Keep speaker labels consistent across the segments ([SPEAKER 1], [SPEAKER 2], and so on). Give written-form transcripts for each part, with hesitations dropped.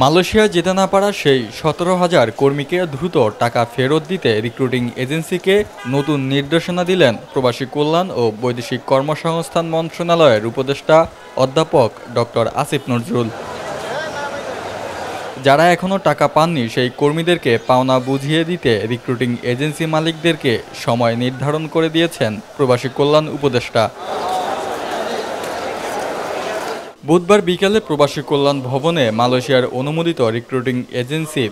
[SPEAKER 1] Malaysia যেতে না পারা সেই ১৭,০০০ কর্মীকে দ্রুত টাকা ফেরত দিতে রিক্রুটিং এজেন্সিকে নতুন নির্দেশনা দিলেন প্রবাসী কল্যাণ ও বৈদেশিক কর্মসংস্থান মন্ত্রণালয়ের উপদেষ্টা অধ্যাপক ডক্টর আসিফ নজরুল। যারা এখনও টাকা পাননি সেই কর্মীদেরকে পাওনা বুঝিয়ে দিতে রিক্রুটিং এজেন্সি মালিকদেরকে সময় নির্ধারণ করে দিয়েছেন প্রবাসী কল্যাণ উপদেষ্টা। বুধবার বিকেলে প্রবাসী কল্যাণ ভবনে মালয়েশিয়ার অনুমোদিত রিক্রুটিং এজেন্সির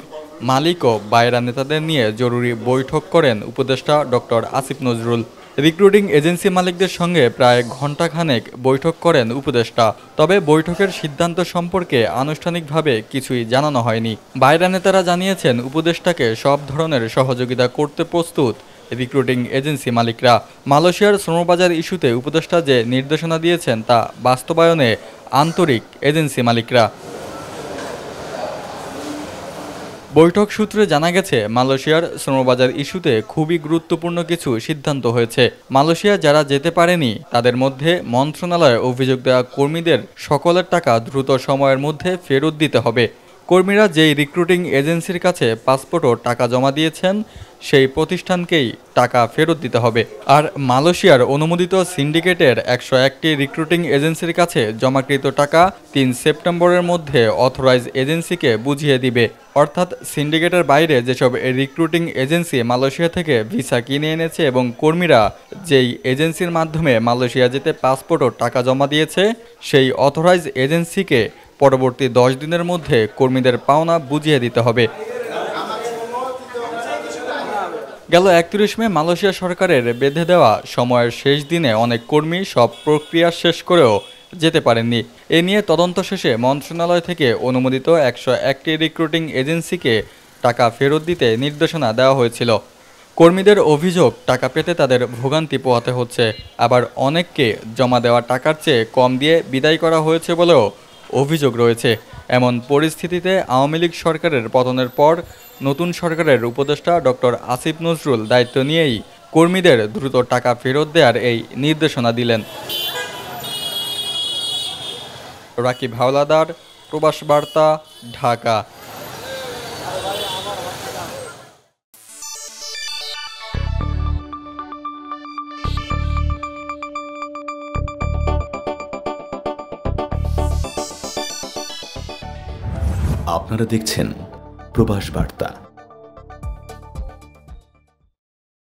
[SPEAKER 1] মালিক ও বাইরা নেতাদের নিয়ে জরুরি বৈঠক করেন উপদেষ্টা doctor Asif Nazrul. Recruiting agency মালিকদের সঙ্গে প্রায় ঘণ্টাখানেক বৈঠক করেন উপদেষ্টা। তবে বৈঠকের সিদ্ধান্ত সম্পর্কে আনুষ্ঠানিকভাবে কিছুই জানানো হয়নি। বাইরা নেতারা জানিয়েছেন উপদেষ্টাকে সব ধরনের সহযোগিতা করতে প্রস্তুত রিক্রুটিং এজেন্সি মালিকরা। মালয়েশিয়ার শ্রমবাজার ইস্যুতে উপদেষ্টা যে নির্দেশনা দিয়েছেন তা বাস্তবায়নে আন্তরিক এজেন্সি মালিকরা। বৈঠক সূত্রে জানা গেছে, মালয়েশিয়ার শ্রমবাজার ইস্যুতে খুবই গুরুত্বপূর্ণ কিছু সিদ্ধান্ত হয়েছে। মালয়েশিয়া যারা যেতে পারেনি তাদের মধ্যে মন্ত্রণালয়ে অভিযোগ দেওয়া কর্মীদের সকলের টাকা দ্রুত সময়ের মধ্যে ফেরত দিতে হবে। কর্মীরা যেই রিক্রুটিং এজেন্সির কাছে পাসপোর্ট ও টাকা জমা দিয়েছেন সেই প্রতিষ্ঠানকেই টাকা ফেরত দিতে হবে। আর মালয়েশিয়ার অনুমোদিত সিন্ডিকেটের ১০১টি রিক্রুটিং এজেন্সির কাছে জমাকৃত টাকা ৩ সেপ্টেম্বরের মধ্যে অথরাইজ এজেন্সিকে বুঝিয়ে দিবে। অর্থাৎ সিন্ডিকেটের বাইরে যেসব রিক্রুটিং এজেন্সি মালয়েশিয়া থেকে ভিসা কিনে এনেছে এবং কর্মীরা যেই এজেন্সির মাধ্যমে মালয়েশিয়া যেতে পাসপোর্ট ও টাকা জমা দিয়েছে সেই অথরাইজ এজেন্সিকে পরবর্তী ১০ দিনের মধ্যে কর্মীদের পাওনা বুঝিয়ে দিতে হবে। গেল ৩১ মে মালয়েশিয়া সরকারের বেঁধে দেওয়া সময়ের শেষ দিনে অনেক কর্মী সব প্রক্রিয়া শেষ করেও যেতে পারেননি। এ নিয়ে তদন্ত শেষে মন্ত্রণালয় থেকে অনুমোদিত ১০১টি রিক্রুটিং এজেন্সিকে টাকা ফেরত দিতে নির্দেশনা দেওয়া হয়েছিল। কর্মীদের অভিযোগ, টাকা পেতে তাদের ভোগান্তি পোহাতে হচ্ছে, আবার অনেককে জমা দেওয়া টাকার চেয়ে কম দিয়ে বিদায় করা হয়েছে বলেও অভিযোগ রয়েছে। এমন পরিস্থিতিতে আওয়ামী লীগ সরকারের পতনের পর নতুন সরকারের উপদেষ্টা ডক্টর আসিফ নজরুল দায়িত্ব নিয়েই কর্মীদের দ্রুত টাকা ফেরত দেওয়ার এই নির্দেশনা দিলেন। রাকিব হাওলাদার, প্রবাস বার্তা, ঢাকা।
[SPEAKER 2] আপনারা দেখছেন প্রবাস বার্তা।